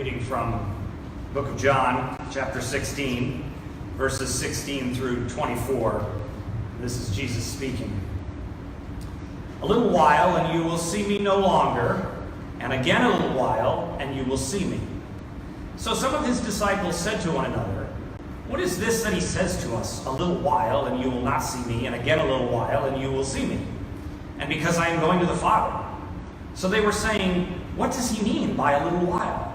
reading from the book of John, chapter 16, verses 16 through 24. This is Jesus speaking. A little while, and you will see me no longer, and again a little while, and you will see me. So some of his disciples said to one another, "What is this that he says to us? A little while, and you will not see me, and again a little while, and you will see me. And because I am going to the Father." So they were saying, "What does he mean by a little while?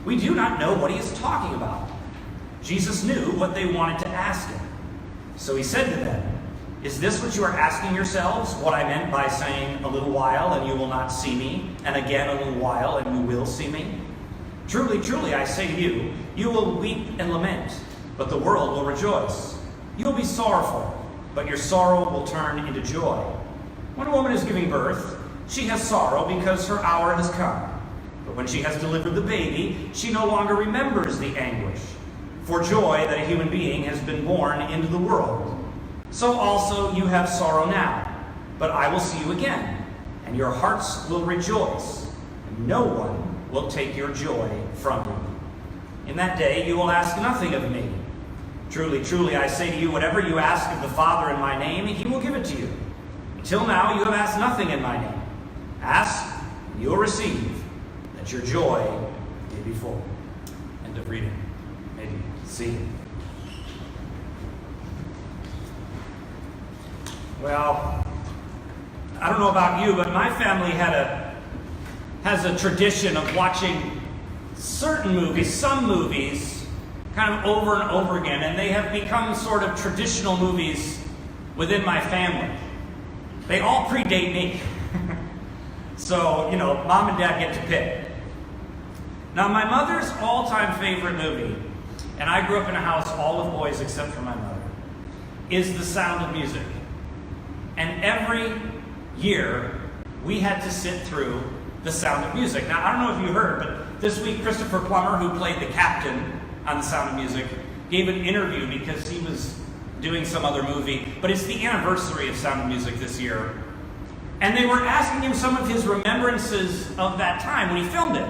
We do not know what he is talking about." Jesus knew what they wanted to ask him. So he said to them, "Is this what you are asking yourselves, what I meant by saying, 'A little while, and you will not see me, and again a little while, and you will see me'? Truly, truly, I say to you, you will weep and lament, but the world will rejoice. You will be sorrowful, but your sorrow will turn into joy. When a woman is giving birth, she has sorrow because her hour has come. But when she has delivered the baby, she no longer remembers the anguish, for joy that a human being has been born into the world. So also you have sorrow now, but I will see you again, and your hearts will rejoice, and no one will take your joy from you. In that day you will ask nothing of me. Truly, truly, I say to you, whatever you ask of the Father in my name, he will give it to you. Until now you have asked nothing in my name. Ask, and you will receive, that your joy may be full." End of reading. Maybe see. Well, I don't know about you, but my family has a tradition of watching certain movies, some movies, kind of over and over again, and they have become sort of traditional movies within my family. They all predate me. So, mom and dad get to pick. Now, my mother's all-time favorite movie, and I grew up in a house all of boys except for my mother, is The Sound of Music. And every year, we had to sit through The Sound of Music. Now, I don't know if you heard, but this week, Christopher Plummer, who played the captain on The Sound of Music, gave an interview because he was doing some other movie, but it's the anniversary of Sound of Music this year. And they were asking him some of his remembrances of that time when he filmed it.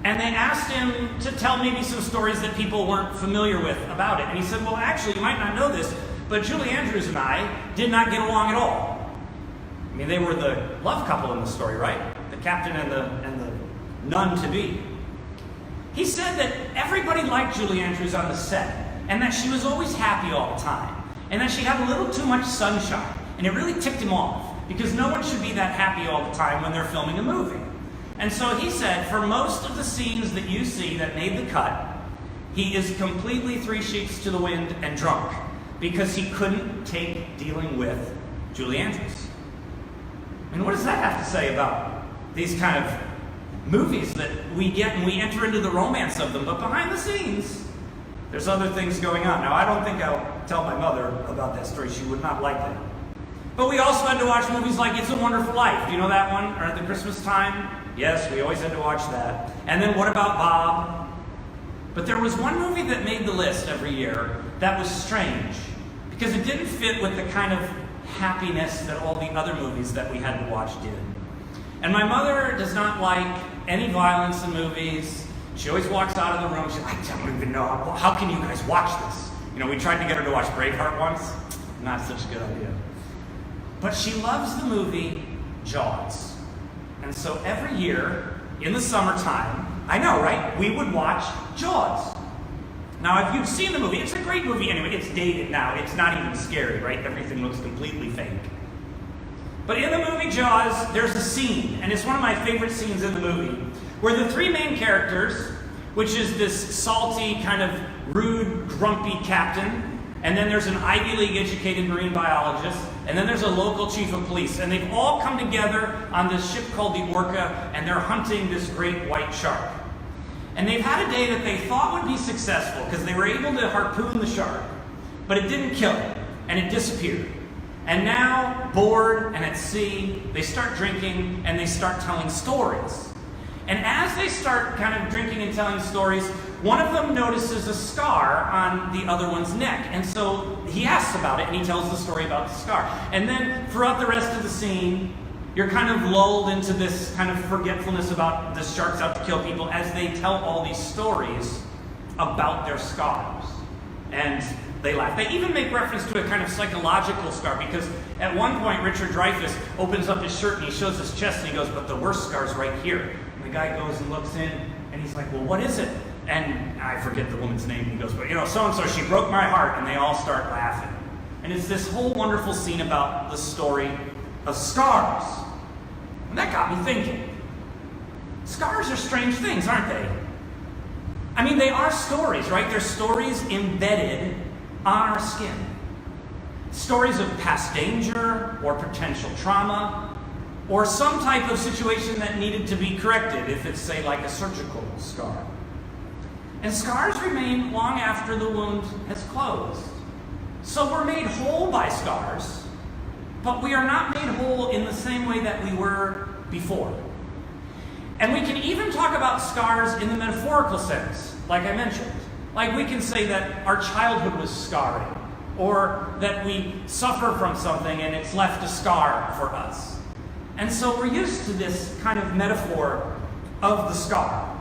And they asked him to tell maybe some stories that people weren't familiar with about it. And he said, "Well, actually, you might not know this, but Julie Andrews and I did not get along at all." I mean, they were the love couple in the story, right? The captain and the nun-to-be. He said that everybody liked Julie Andrews on the set, and that she was always happy all the time, and that she had a little too much sunshine, and it really ticked him off, because no one should be that happy all the time when they're filming a movie. And so he said, for most of the scenes that you see that made the cut, he is completely three sheets to the wind and drunk, because he couldn't take dealing with Julie Andrews. I mean, what does that have to say about these kind of movies that we get and we enter into the romance of them, but behind the scenes, there's other things going on. Now, I don't think I'll tell my mother about that story. She would not like that. But we also had to watch movies like It's a Wonderful Life. Do you know that one? Or at the Christmas time? Yes, we always had to watch that. And then What About Bob? But there was one movie that made the list every year that was strange, because it didn't fit with the kind of happiness that all the other movies that we had to watch did. And my mother does not like any violence in movies. She always walks out of the room. She's like, "I don't even know. How can you guys watch this?" We tried to get her to watch Braveheart once. Not such a good idea. But she loves the movie Jaws. And so every year in the summertime, I know, right? We would watch Jaws. Now, if you've seen the movie, it's a great movie anyway. It's dated now. It's not even scary, right? Everything looks completely fake. But in the movie Jaws, there's a scene, and it's one of my favorite scenes in the movie, where the three main characters, which is this salty, kind of rude, grumpy captain, and then there's an Ivy League educated marine biologist, and then there's a local chief of police, and they've all come together on this ship called the Orca, and they're hunting this great white shark. And they've had a day that they thought would be successful, because they were able to harpoon the shark, but it didn't kill it, and it disappeared. And now, bored and at sea, they start drinking and they start telling stories. And as they start kind of drinking and telling stories, one of them notices a scar on the other one's neck. And so he asks about it, and he tells the story about the scar. And then throughout the rest of the scene, You're kind of lulled into this kind of forgetfulness about the sharks out to kill people as they tell all these stories about their scars. And they laugh. They even make reference to a kind of psychological scar, because at one point Richard Dreyfuss opens up his shirt and he shows his chest and he goes, "But the worst scar's right here." And the guy goes and looks in and he's like, "Well, what is it?" And I forget the woman's name. And he goes, "Well, so-and-so, she broke my heart." And they all start laughing. And it's this whole wonderful scene about the story of scars. And that got me thinking. Scars are strange things, aren't they? I mean, they are stories, right? They're stories embedded on our skin. Stories of past danger or potential trauma or some type of situation that needed to be corrected, if it's, say, like a surgical scar. And scars remain long after the wound has closed. So we're made whole by scars, but we are not made whole in the same way that we were before. And we can even talk about scars in the metaphorical sense, like I mentioned. Like we can say that our childhood was scarring, or that we suffer from something and it's left a scar for us. And so we're used to this kind of metaphor of the scar.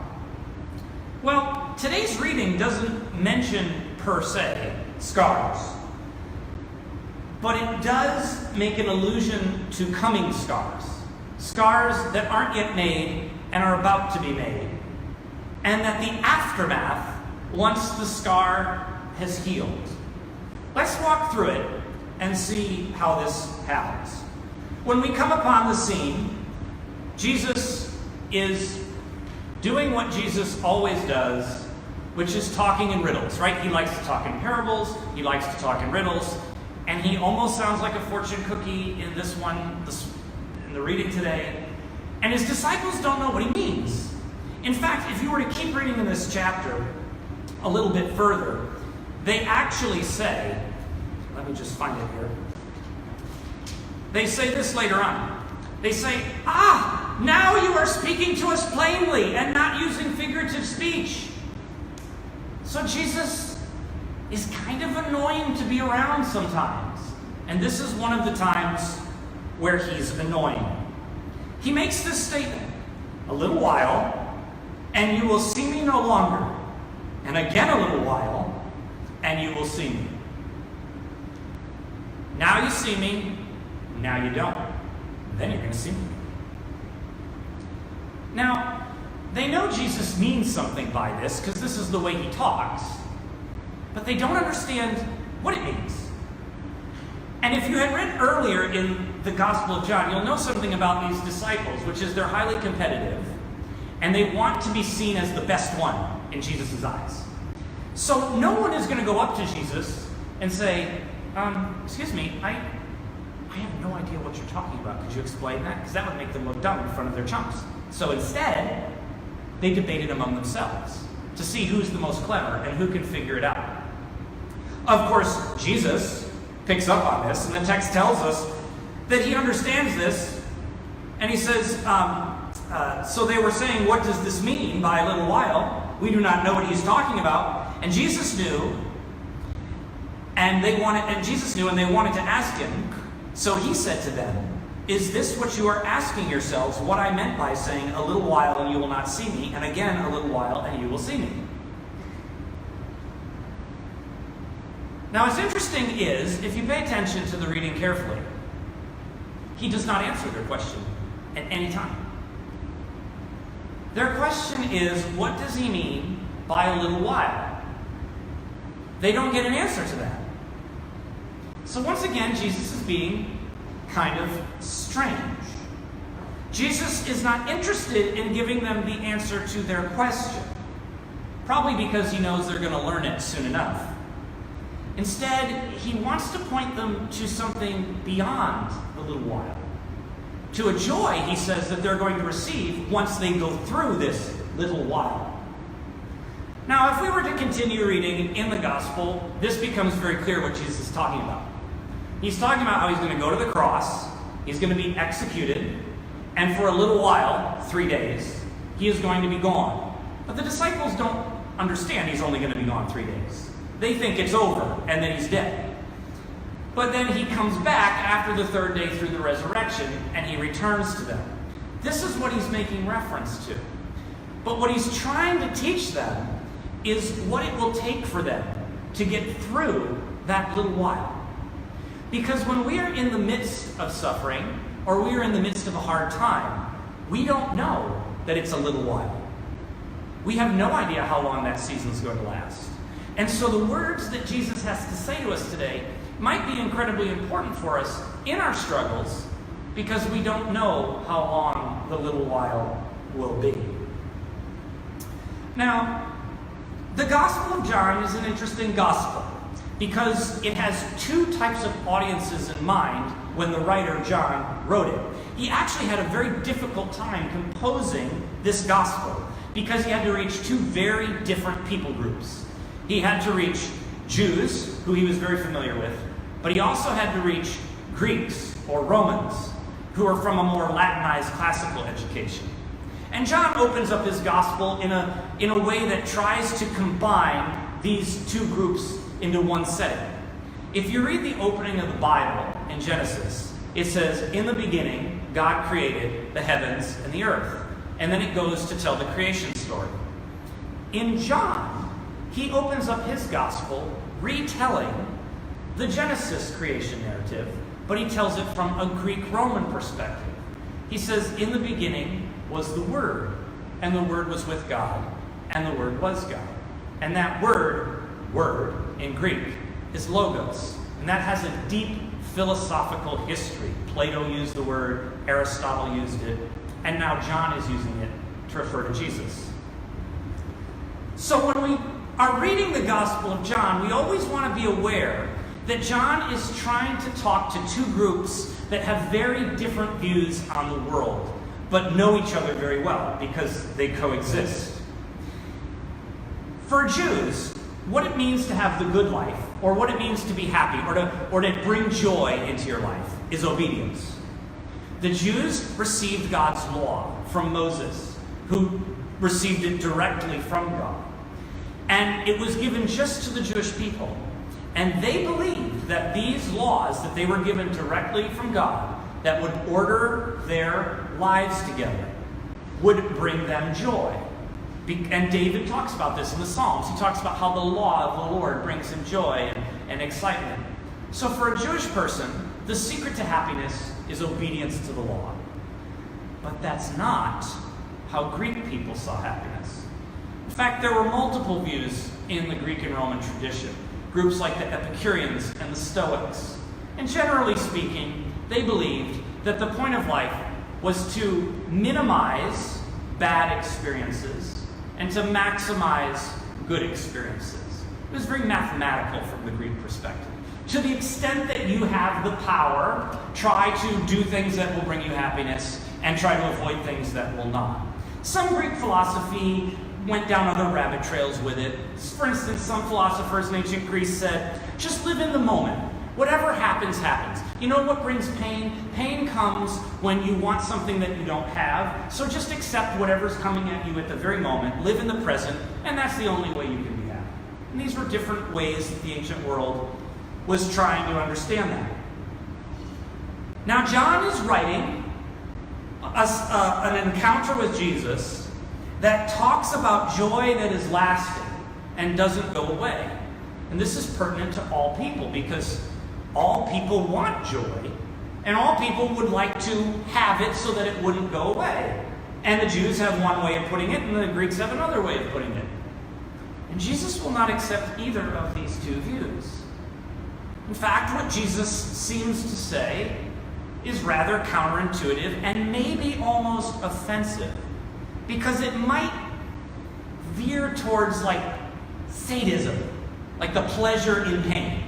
Well, today's reading doesn't mention, per se, scars. But it does make an allusion to coming scars. Scars that aren't yet made and are about to be made. And that the aftermath, once the scar has healed. Let's walk through it and see how this happens. When we come upon the scene, Jesus is doing what Jesus always does, which is talking in riddles, right? He likes to talk in parables, he likes to talk in riddles, and he almost sounds like a fortune cookie in in the reading today. And his disciples don't know what he means. In fact, if you were to keep reading in this chapter a little bit further, they actually say, let me just find it here. They say this later on. They say, now you are speaking to us plainly and not using figurative speech. So Jesus is kind of annoying to be around sometimes. And this is one of the times where he's annoying. He makes this statement, "A little while, and you will see me no longer. And again a little while, and you will see me. Now you see me, now you don't. Then you're going to see me." Now, they know Jesus means something by this, because this is the way he talks. But they don't understand what it means. And if you had read earlier in the Gospel of John, you'll know something about these disciples, which is they're highly competitive, and they want to be seen as the best one in Jesus' eyes. So no one is going to go up to Jesus and say, "Excuse me, I have no idea what you're talking about. Could you explain that?" Because that would make them look dumb in front of their chumps. So instead, they debated among themselves to see who's the most clever and who can figure it out. Of course, Jesus picks up on this, and the text tells us that he understands this, and he says, so they were saying, "What does this mean by a little while? We do not know what he's talking about." And Jesus knew, and they wanted to ask him. So he said to them, "Is this what you are asking yourselves, what I meant by saying, 'A little while and you will not see me,' and again a little while and you will see me?" Now, what's interesting is, if you pay attention to the reading carefully, he does not answer their question at any time. Their question is, what does he mean by a little while? They don't get an answer to that. So once again, Jesus is being kind of strange. Jesus is not interested in giving them the answer to their question, probably because he knows they're going to learn it soon enough. Instead, he wants to point them to something beyond a little while. To a joy, he says, that they're going to receive once they go through this little while. Now, if we were to continue reading in the gospel, this becomes very clear what Jesus is talking about. He's talking about how he's going to go to the cross, he's going to be executed, and for a little while, 3 days, he is going to be gone. But the disciples don't understand he's only going to be gone 3 days. They think it's over and that he's dead. But then he comes back after the third day through the resurrection, and he returns to them. This is what he's making reference to. But what he's trying to teach them is what it will take for them to get through that little while. Because when we are in the midst of suffering, or we are in the midst of a hard time, we don't know that it's a little while. We have no idea how long that season is going to last. And so the words that Jesus has to say to us today might be incredibly important for us in our struggles, because we don't know how long the little while will be. Now, the Gospel of John is an interesting gospel because it has two types of audiences in mind when the writer John wrote it. He actually had a very difficult time composing this gospel because he had to reach two very different people groups. He had to reach Jews, who he was very familiar with, but he also had to reach Greeks or Romans, who are from a more Latinized classical education. And John opens up his gospel in a way that tries to combine these two groups into one setting. If you read the opening of the Bible in Genesis, it says, "In the beginning, God created the heavens and the earth." And then it goes to tell the creation story. In John, he opens up his gospel retelling the Genesis creation narrative, but he tells it from a Greek-Roman perspective. He says, "In the beginning was the Word, and the Word was with God, and the Word was God." And that word in Greek is logos, and that has a deep philosophical history. Plato used the word, Aristotle used it, and now John is using it to refer to Jesus. So when we are reading the Gospel of John, we always want to be aware that John is trying to talk to two groups that have very different views on the world, but know each other very well because they coexist. For Jews, what it means to have the good life, or what it means to be happy, or to bring joy into your life, is obedience. The Jews received God's law from Moses, who received it directly from God. And it was given just to the Jewish people. And they believed that these laws that they were given directly from God, that would order their lives together, would bring them joy. And David talks about this in the Psalms. He talks about how the law of the Lord brings him joy and excitement. So for a Jewish person, the secret to happiness is obedience to the law. But that's not how Greek people saw happiness. In fact, there were multiple views in the Greek and Roman tradition. Groups like the Epicureans and the Stoics. And generally speaking, they believed that the point of life was to minimize bad experiences and to maximize good experiences. It was very mathematical from the Greek perspective. To the extent that you have the power, try to do things that will bring you happiness and try to avoid things that will not. Some Greek philosophy went down other rabbit trails with it. For instance, some philosophers in ancient Greece said, just live in the moment. Whatever happens, happens. You know what brings pain? Pain comes when you want something that you don't have. So just accept whatever's coming at you at the very moment. Live in the present, and that's the only way you can be happy. And these were different ways that the ancient world was trying to understand that. Now, John is writing an encounter with Jesus that talks about joy that is lasting and doesn't go away. And this is pertinent to all people because all people want joy, and all people would like to have it so that it wouldn't go away. And the Jews have one way of putting it, and the Greeks have another way of putting it. And Jesus will not accept either of these two views. In fact, what Jesus seems to say is rather counterintuitive and maybe almost offensive, because it might veer towards like sadism, like the pleasure in pain.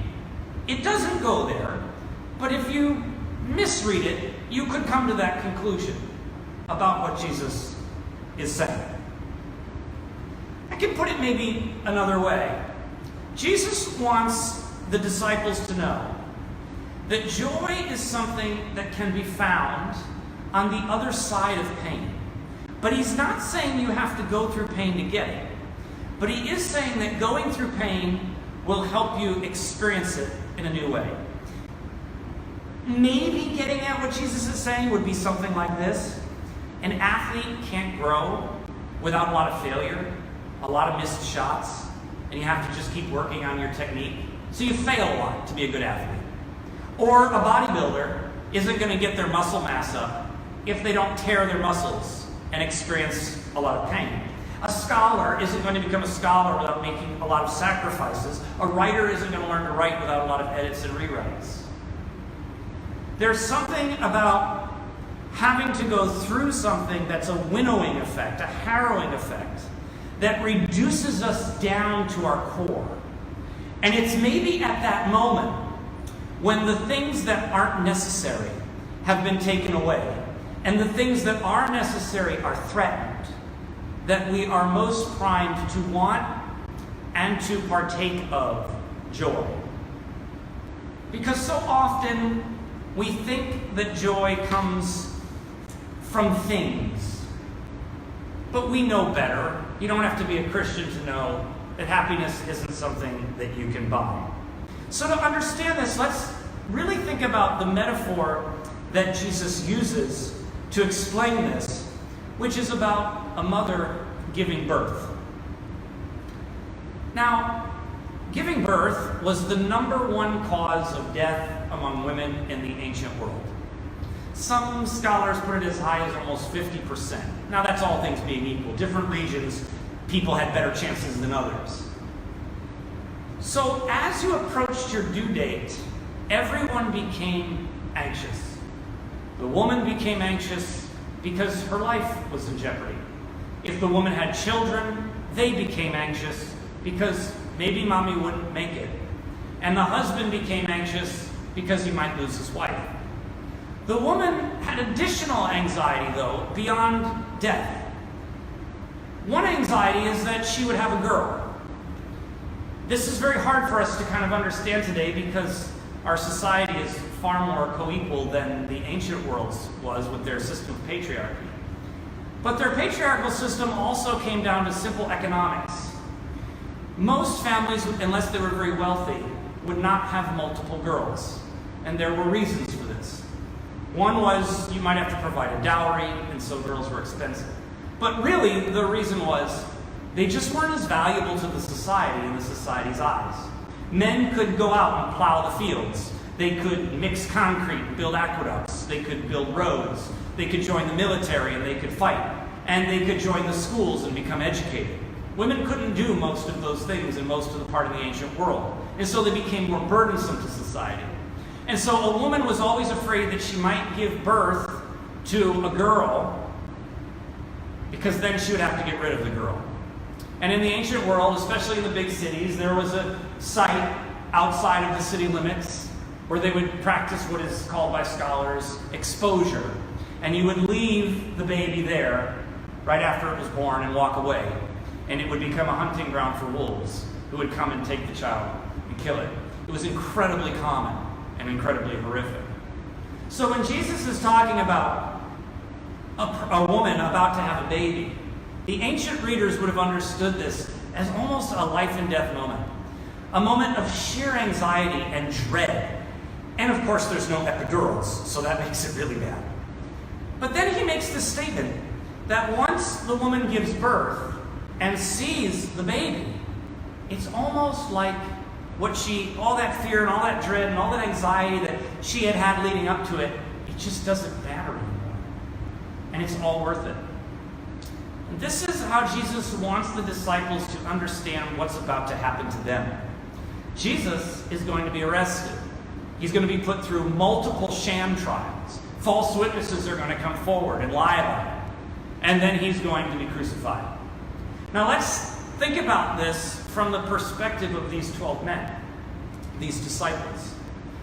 It doesn't go there, but if you misread it, you could come to that conclusion about what Jesus is saying. I can put it maybe another way. Jesus wants the disciples to know that joy is something that can be found on the other side of pain. But he's not saying you have to go through pain to get it. But he is saying that going through pain will help you experience it in a new way. maybe getting at what Jesus is saying would be something like this. An athlete can't grow without a lot of failure, a lot of missed shots, and you have to just keep working on your technique. So you fail a lot to be a good athlete. Or a bodybuilder isn't going to get their muscle mass up if they don't tear their muscles and experience a lot of pain. A scholar isn't going to become a scholar without making a lot of sacrifices. A writer isn't going to learn to write without a lot of edits and rewrites. There's something about having to go through something that's a winnowing effect, a harrowing effect, that reduces us down to our core. And it's maybe at that moment when the things that aren't necessary have been taken away, and the things that are necessary are threatened, that we are most primed to want and to partake of joy. Because so often we think that joy comes from things. But we know better. You don't have to be a Christian to know that happiness isn't something that you can buy. So to understand this, let's really think about the metaphor that Jesus uses to explain this, which is about a mother giving birth. Now, giving birth was the #1 cause of death among women in the ancient world. Some scholars put it as high as almost 50%. Now, that's all things being equal. Different regions, people had better chances than others. So, as you approached your due date, everyone became anxious. The woman became anxious because her life was in jeopardy. If the woman had children, they became anxious because maybe mommy wouldn't make it. And the husband became anxious because he might lose his wife. The woman had additional anxiety, though, beyond death. One anxiety is that she would have a girl. This is very hard for us to kind of understand today because our society is far more co-equal than the ancient world was with their system of patriarchy. But their patriarchal system also came down to simple economics. Most families, unless they were very wealthy, would not have multiple girls. And there were reasons for this. One was you might have to provide a dowry, and so girls were expensive. But really, the reason was they just weren't as valuable to the society in the society's eyes. Men could go out and plow the fields. They could mix concrete and build aqueducts. They could build roads. They could join the military and they could fight. And they could join the schools and become educated. Women couldn't do most of those things in most of the part of the ancient world. And so they became more burdensome to society. And so a woman was always afraid that she might give birth to a girl because then she would have to get rid of the girl. And in the ancient world, especially in the big cities, there was a site outside of the city limits where they would practice what is called by scholars exposure. And you would leave the baby there right after it was born and walk away. And it would become a hunting ground for wolves who would come and take the child and kill it. It was incredibly common and incredibly horrific. So when Jesus is talking about a woman about to have a baby, the ancient readers would have understood this as almost a life and death moment. A moment of sheer anxiety and dread. And of course there's no epidurals, so that makes it really bad. But then he makes this statement that once the woman gives birth and sees the baby, it's almost like all that fear and all that dread and all that anxiety that she had had leading up to it, it just doesn't matter anymore. And it's all worth it. And this is how Jesus wants the disciples to understand what's about to happen to them. Jesus is going to be arrested. He's going to be put through multiple sham trials. False witnesses are going to come forward and lie about it. And then he's going to be crucified. Now let's think about this from the perspective of these 12 men, these disciples.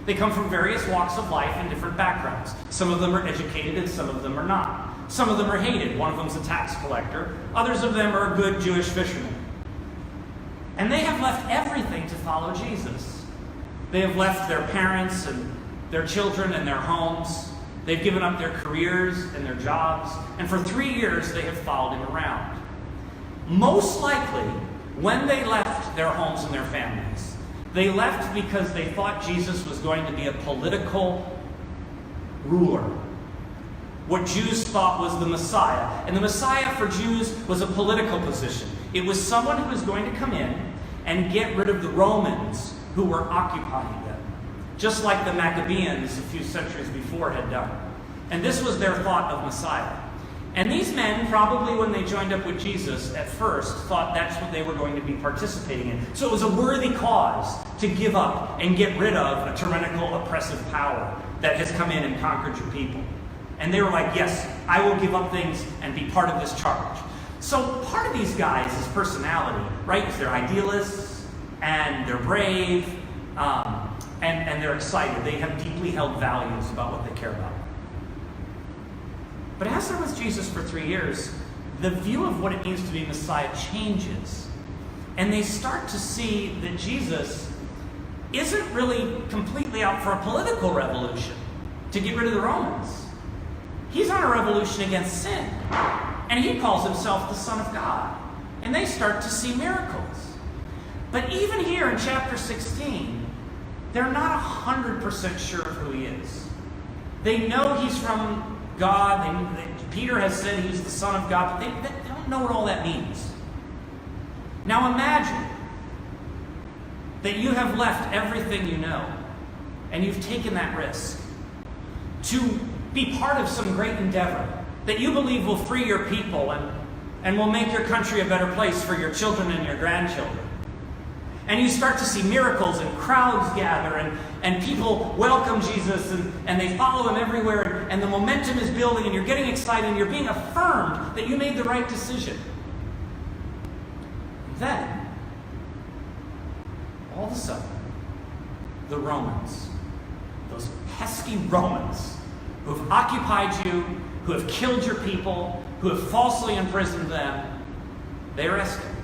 They come from various walks of life and different backgrounds. Some of them are educated and some of them are not. Some of them are hated. One of them's a tax collector. Others of them are good Jewish fishermen. And they have left everything to follow Jesus. They have left their parents and their children and their homes. They've given up their careers and their jobs. And for 3 years, they have followed him around. Most likely, when they left their homes and their families, they left because they thought Jesus was going to be a political ruler. What Jews thought was the Messiah. And the Messiah for Jews was a political position. It was someone who was going to come in and get rid of the Romans who were occupying them, just like the Maccabees a few centuries before had done. And this was their thought of Messiah. And these men, probably when they joined up with Jesus at first, thought that's what they were going to be participating in. So it was a worthy cause to give up and get rid of a tyrannical, oppressive power that has come in and conquered your people. And they were like, yes, I will give up things and be part of this charge. So part of these guys is personality, right? Is they're idealists, and they're brave, and they're excited. They have deeply held values about what they care about. But as they're with Jesus for 3 years, the view of what it means to be Messiah changes. And they start to see that Jesus isn't really completely out for a political revolution to get rid of the Romans. He's on a revolution against sin. And he calls himself the Son of God. And they start to see miracles. But even here in chapter 16, they're not 100% sure of who he is. They know he's from God. Peter has said he's the Son of God, but they don't know what all that means. Now imagine that you have left everything you know, and you've taken that risk to be part of some great endeavor that you believe will free your people and will make your country a better place for your children and your grandchildren. And you start to see miracles and crowds gather and people welcome Jesus and they follow him everywhere and the momentum is building and you're getting excited and you're being affirmed that you made the right decision. And then, all of a sudden, the Romans, those pesky Romans who have occupied you, who have killed your people, who have falsely imprisoned them, they arrest him.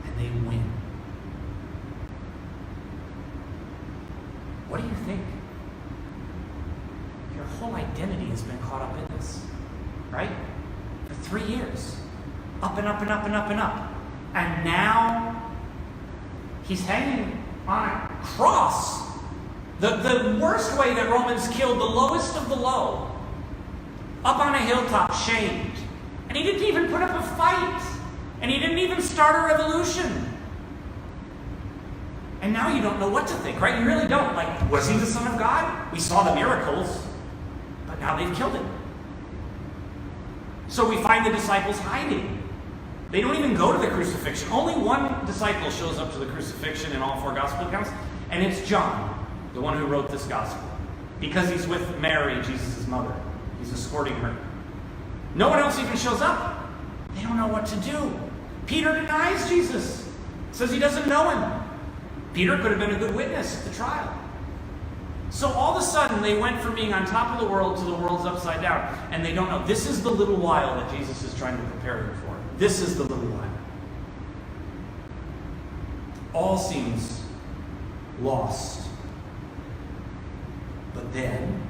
And they win. What do you think? Your whole identity has been caught up in this, right? For 3 years. Up and up and up and up and up. And now he's hanging on a cross. The worst way that Romans killed the lowest of the low. Up on a hilltop, shamed. And he didn't even put up a fight. And he didn't even start a revolution. And now you don't know what to think, right? You really don't. Like, was he the Son of God? We saw the miracles, but now they've killed him. So we find the disciples hiding. They don't even go to the crucifixion. Only one disciple shows up to the crucifixion in all 4 gospel accounts, and it's John, the one who wrote this gospel. Because he's with Mary, Jesus' mother. He's escorting her. No one else even shows up. They don't know what to do. Peter denies Jesus. Says he doesn't know him. Peter could have been a good witness at the trial. So all of a sudden, they went from being on top of the world to the world's upside down. And they don't know. This is the little while that Jesus is trying to prepare them for. This is the little while. All seems lost. But then,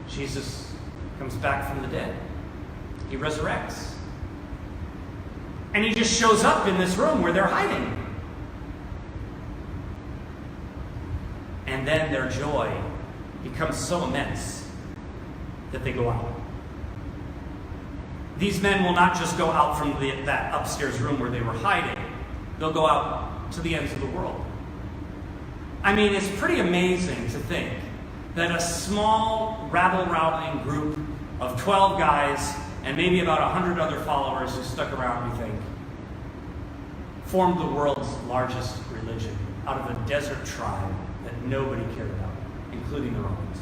Jesus comes back from the dead. He resurrects. And he just shows up in this room where they're hiding. And then their joy becomes so immense that they go out. These men will not just go out from that upstairs room where they were hiding. They'll go out to the ends of the world. I mean, it's pretty amazing to think that a small, rabble-rousing group of 12 guys and maybe about 100 other followers who stuck around, we think, formed the world's largest religion out of a desert tribe that nobody cared about, including the Romans.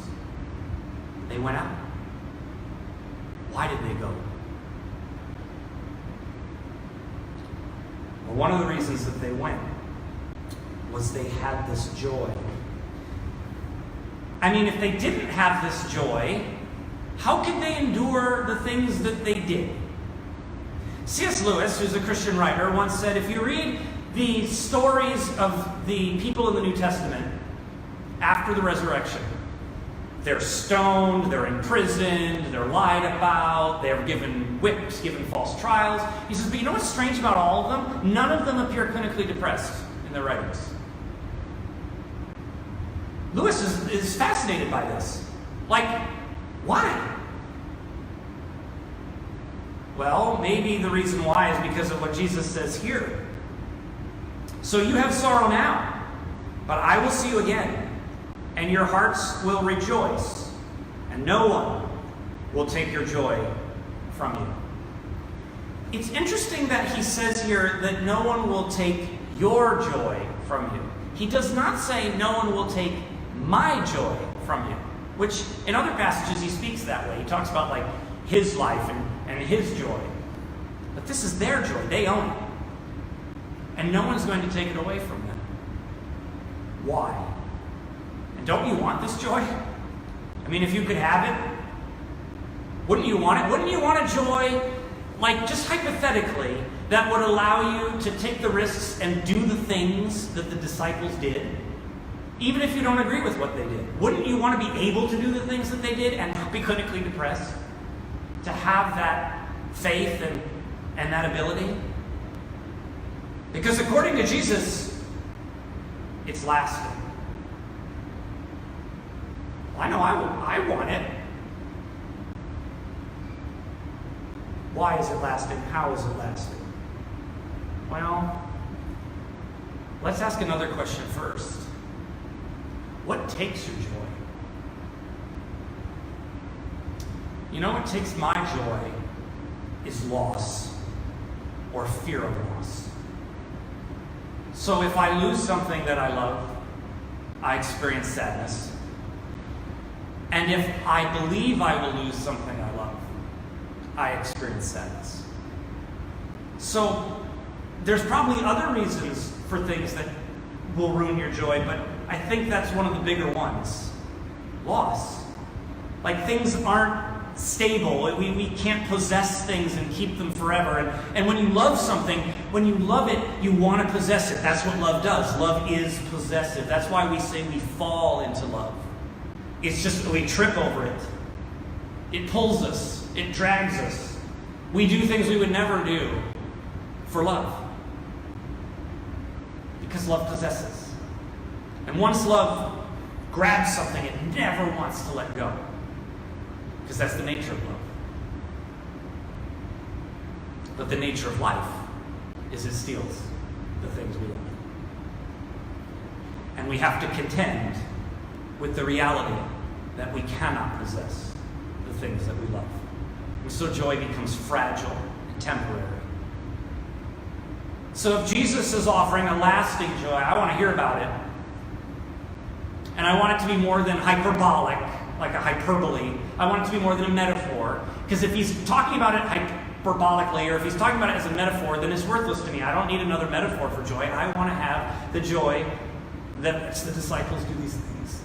They went out. Why did they go? Well, one of the reasons that they went was they had this joy. I mean, if they didn't have this joy, how could they endure the things that they did? C.S. Lewis, who's a Christian writer, once said, if you read the stories of the people in the New Testament after the resurrection, they're stoned, they're imprisoned, they're lied about, they're given whips, given false trials. He says, but you know what's strange about all of them? None of them appear clinically depressed in their writings. Lewis is fascinated by this. Like, why? Well, maybe the reason why is because of what Jesus says here. So you have sorrow now, but I will see you again, and your hearts will rejoice, and no one will take your joy from you. It's interesting that he says here that no one will take your joy from you. He does not say no one will take my joy from you, which in other passages he speaks that way. He talks about like his life and his joy. But this is their joy. They own it. And no one's going to take it away from them. Why? And don't you want this joy? I mean, if you could have it, wouldn't you want it? Wouldn't you want a joy, like just hypothetically, that would allow you to take the risks and do the things that the disciples did? Even if you don't agree with what they did. Wouldn't you want to be able to do the things that they did and not be clinically depressed? To have that faith and that ability? Because according to Jesus, it's lasting. I know I want it. Why is it lasting? How is it lasting? Well, let's ask another question first. What takes your joy? You know what takes my joy is loss or fear of loss. So if I lose something that I love, I experience sadness. And if I believe I will lose something I love, I experience sadness. So there's probably other reasons for things that will ruin your joy, but I think that's one of the bigger ones. Loss. Like things aren't stable. We can't possess things and keep them forever. And when you love something, when you love it, you want to possess it. That's what love does. Love is possessive. That's why we say we fall into love. It's just that we trip over it. It pulls us. It drags us. We do things we would never do for love. Because love possesses. And once love grabs something, it never wants to let go. Because that's the nature of love. But the nature of life is it steals the things we love. And we have to contend with the reality that we cannot possess the things that we love. And so joy becomes fragile and temporary. So if Jesus is offering a lasting joy, I want to hear about it. And I want it to be more than hyperbolic, like a hyperbole. I want it to be more than a metaphor. Because if he's talking about it hyperbolically, or if he's talking about it as a metaphor, then it's worthless to me. I don't need another metaphor for joy. I want to have the joy that the disciples do these things.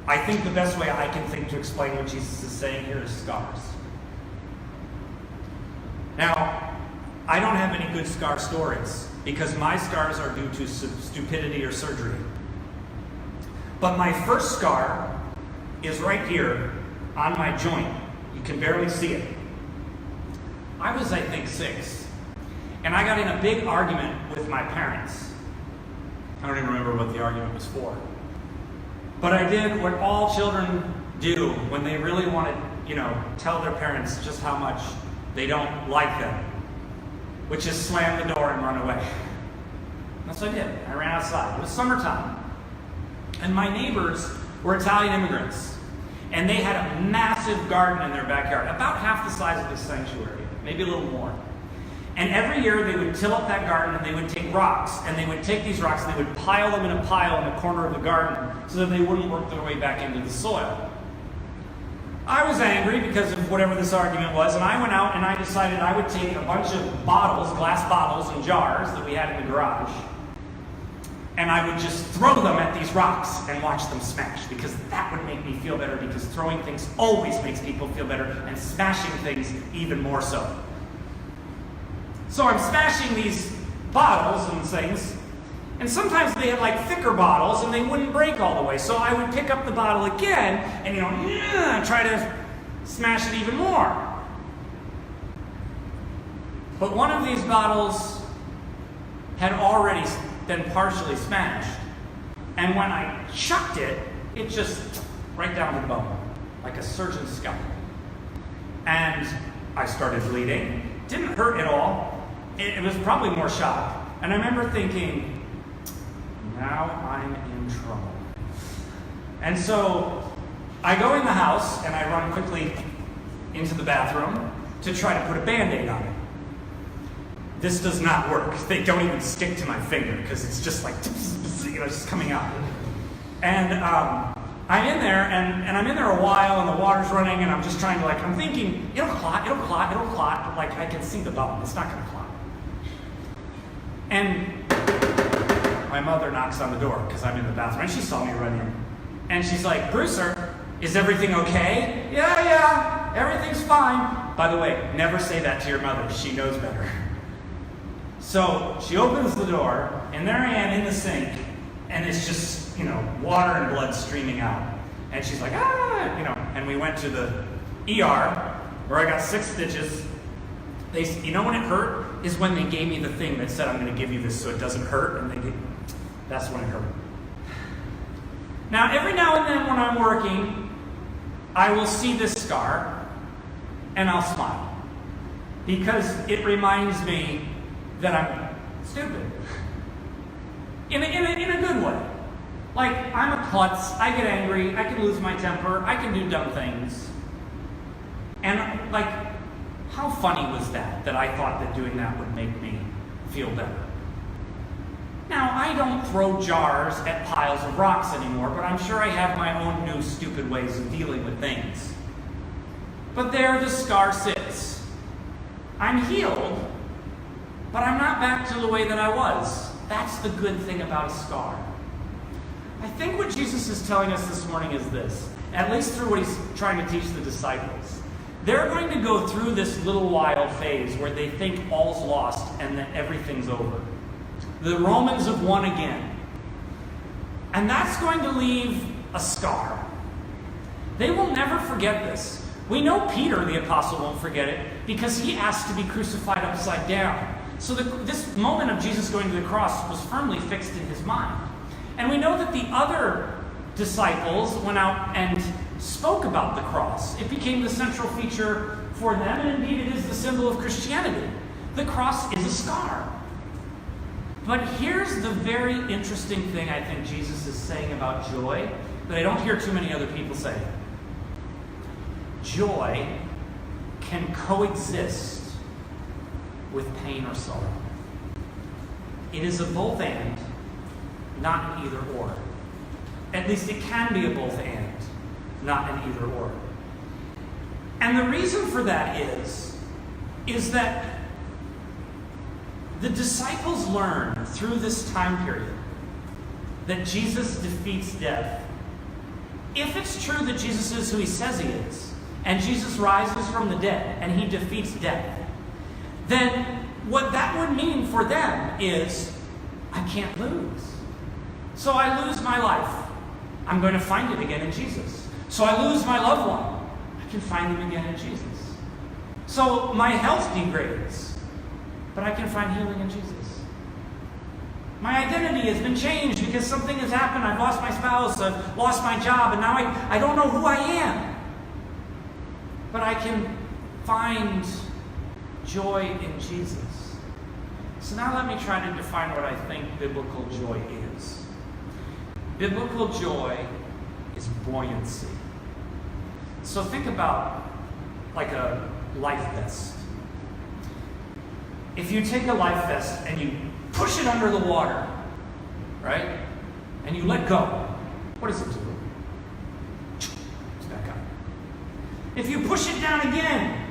I think the best way I can think to explain what Jesus is saying here is scars. Now, I don't have any good scar stories because my scars are due to stupidity or surgery. But my first scar is right here on my joint. You can barely see it. I was, I think, 6. And I got in a big argument with my parents. I don't even remember what the argument was for. But I did what all children do when they really want to, tell their parents just how much they don't like them, which is slam the door and run away. That's what I did. I ran outside. It was summertime. And my neighbors were Italian immigrants. And they had a massive garden in their backyard, about half the size of this sanctuary, maybe a little more. And every year they would till up that garden and they would take rocks. And they would take these rocks and they would pile them in a pile in the corner of the garden so that they wouldn't work their way back into the soil. I was angry because of whatever this argument was, and I went out and I decided I would take a bunch of bottles, glass bottles and jars that we had in the garage, and I would just throw them at these rocks and watch them smash, because that would make me feel better, because throwing things always makes people feel better, and smashing things even more so. So I'm smashing these bottles and things, and sometimes they had like thicker bottles and they wouldn't break all the way. So I would pick up the bottle again and try to smash it even more. But one of these bottles had already been partially smashed. And when I chucked it, it just right down the bone, like a surgeon's scalpel. And I started bleeding. Didn't hurt at all. It was probably more shock. And I remember thinking, now I'm in trouble. And so I go in the house and I run quickly into the bathroom to try to put a Band-Aid on it. This does not work. They don't even stick to my finger because it's just like, just coming out. And I'm in there, and I'm in there a while, and the water's running, and I'm just trying to, I'm thinking, it'll clot. Like, I can see the bone. It's not going to clot. And my mother knocks on the door because I'm in the bathroom, and she saw me run in. And she's like, Brucer, is everything okay? Yeah, everything's fine. By the way, never say that to your mother. She knows better. So she opens the door, and there I am in the sink, and it's just, water and blood streaming out. And she's like, and we went to the ER, where I got 6 stitches. When it hurt is when they gave me the thing that said, I'm going to give you this so it doesn't hurt, and that's when it hurt. Now, every now and then when I'm working, I will see this scar, and I'll smile. Because it reminds me that I'm stupid. In a good way. Like, I'm a klutz, I get angry, I can lose my temper, I can do dumb things. And, how funny was that I thought that doing that would make me feel better? Now, I don't throw jars at piles of rocks anymore, but I'm sure I have my own new stupid ways of dealing with things. But there the scar sits. I'm healed, but I'm not back to the way that I was. That's the good thing about a scar. I think what Jesus is telling us this morning is this, at least through what he's trying to teach the disciples. They're going to go through this little while phase where they think all's lost and that everything's over. The Romans have won again. And that's going to leave a scar. They will never forget this. We know Peter, the apostle, won't forget it because he asked to be crucified upside down. So this moment of Jesus going to the cross was firmly fixed in his mind. And we know that the other disciples went out and spoke about the cross. It became the central feature for them, and indeed it is the symbol of Christianity. The cross is a scar. But here's the very interesting thing I think Jesus is saying about joy that I don't hear too many other people say. Joy can coexist with pain or sorrow. It is a both and, not an either or. At least it can be a both and, not an either or. And the reason for that is that the disciples learned through this time period that Jesus defeats death. If it's true that Jesus is who he says he is, and Jesus rises from the dead, and he defeats death, then what that would mean for them is, I can't lose. So I lose my life. I'm going to find it again in Jesus. So I lose my loved one. I can find him again in Jesus. So my health degrades, but I can find healing in Jesus. My identity has been changed because something has happened. I've lost my spouse, I've lost my job, and now I don't know who I am. But I can find joy in Jesus. So now let me try to define what I think biblical joy is. Biblical joy is buoyancy. So think about like a life vest. If you take a life vest and you push it under the water, right? And you let go, what does it do? It's back up. If you push it down again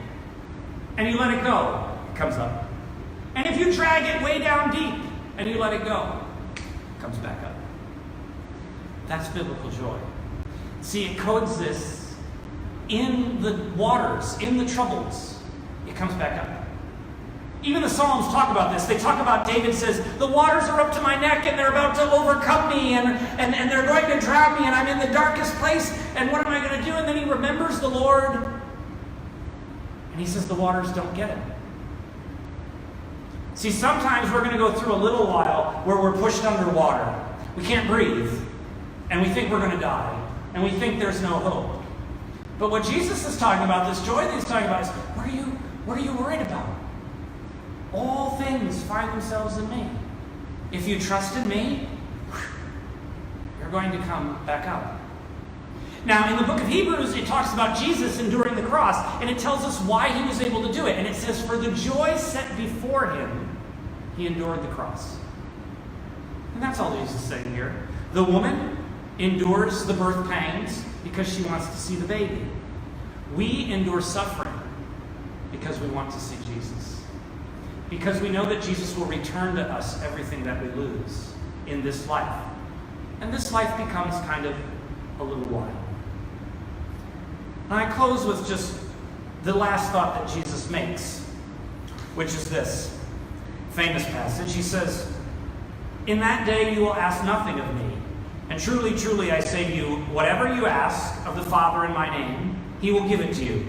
and you let it go, it comes up. And if you drag it way down deep and you let it go, it comes back up. That's biblical joy. See, it coexists in the waters, in the troubles. It comes back up. Even the Psalms talk about this. They talk about, David says, the waters are up to my neck and they're about to overcome me and they're going to drown me and I'm in the darkest place and what am I going to do? And then he remembers the Lord and he says the waters don't get him. See, sometimes we're going to go through a little while where we're pushed underwater. We can't breathe, and we think we're going to die, and we think there's no hope. But what Jesus is talking about, this joy that he's talking about, is what are you worried about? All things find themselves in me. If you trust in me, you're going to come back up. Now, in the book of Hebrews, it talks about Jesus enduring the cross, and it tells us why he was able to do it. And it says, for the joy set before him, he endured the cross. And that's all Jesus is saying here. The woman endures the birth pangs because she wants to see the baby. We endure suffering because we want to see Jesus. Because we know that Jesus will return to us everything that we lose in this life. And this life becomes kind of a little while. And I close with just the last thought that Jesus makes, which is this famous passage. He says, in that day you will ask nothing of me. And truly, truly, I say to you, whatever you ask of the Father in my name, he will give it to you.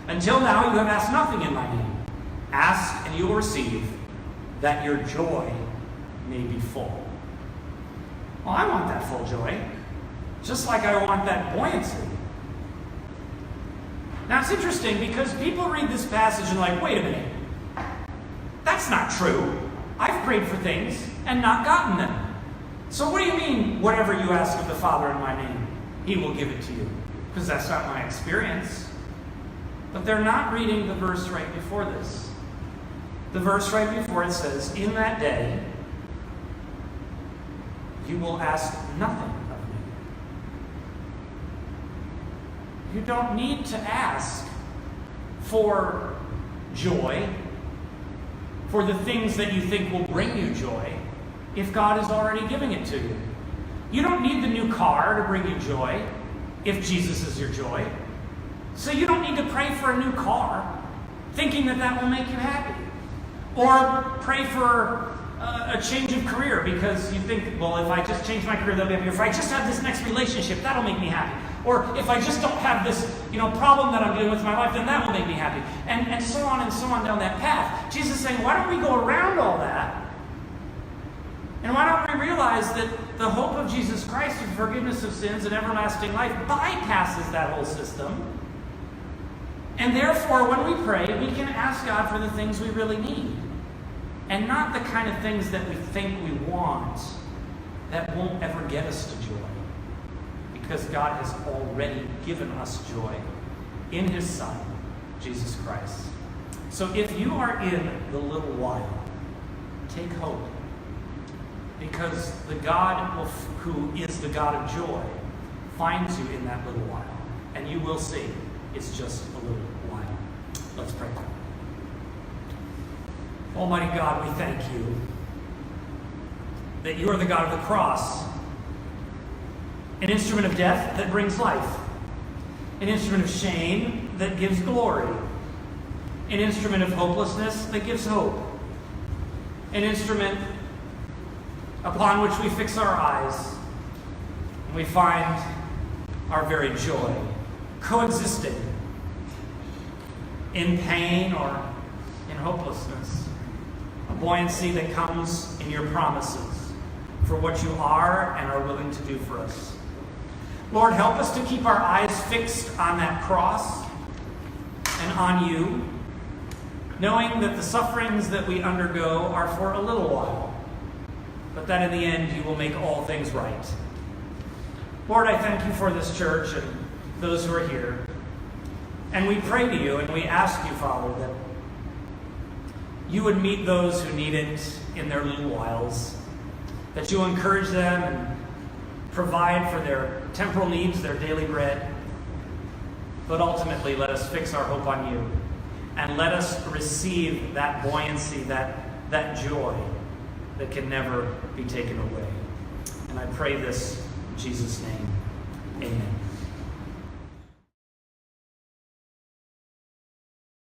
Until now you have asked nothing in my name. Ask and you will receive, that your joy may be full. Well, I want that full joy, just like I want that buoyancy. Now it's interesting because people read this passage and like, wait a minute, that's not true. I've prayed for things and not gotten them. So what do you mean, whatever you ask of the Father in my name, he will give it to you? Because that's not my experience. But they're not reading the verse right before this. The verse right before it says, in that day, you will ask nothing of me. You don't need to ask for joy, for the things that you think will bring you joy, if God is already giving it to you. You don't need the new car to bring you joy, if Jesus is your joy. So you don't need to pray for a new car, thinking that that will make you happy. Or pray for a change of career because you think, well, if I just change my career, that'll be happy. If I just have this next relationship, that'll make me happy. Or if I just don't have this, problem that I'm dealing with in my life, then that will make me happy. And so on down that path. Jesus is saying, why don't we go around all that? And why don't we realize that the hope of Jesus Christ and forgiveness of sins and everlasting life bypasses that whole system? And therefore, when we pray, we can ask God for the things we really need. And not the kind of things that we think we want that won't ever get us to joy. Because God has already given us joy in his Son, Jesus Christ. So if you are in the little while, take hope. Because the God who is the God of joy finds you in that little while. And you will see it's just a little while. Let's pray. Almighty God, we thank you that you are the God of the cross, an instrument of death that brings life, an instrument of shame that gives glory, an instrument of hopelessness that gives hope, an instrument upon which we fix our eyes and we find our very joy, coexisting in pain or in hopelessness. A buoyancy that comes in your promises for what you are and are willing to do for us. Lord, help us to keep our eyes fixed on that cross and on you, knowing that the sufferings that we undergo are for a little while, but that in the end you will make all things right. Lord, I thank you for this church and those who are here. And we pray to you and we ask you, Father, that you would meet those who need it in their little whiles, that you'll encourage them and provide for their temporal needs, their daily bread. But ultimately, let us fix our hope on you and let us receive that buoyancy, that joy that can never be taken away. And I pray this in Jesus' name. Amen.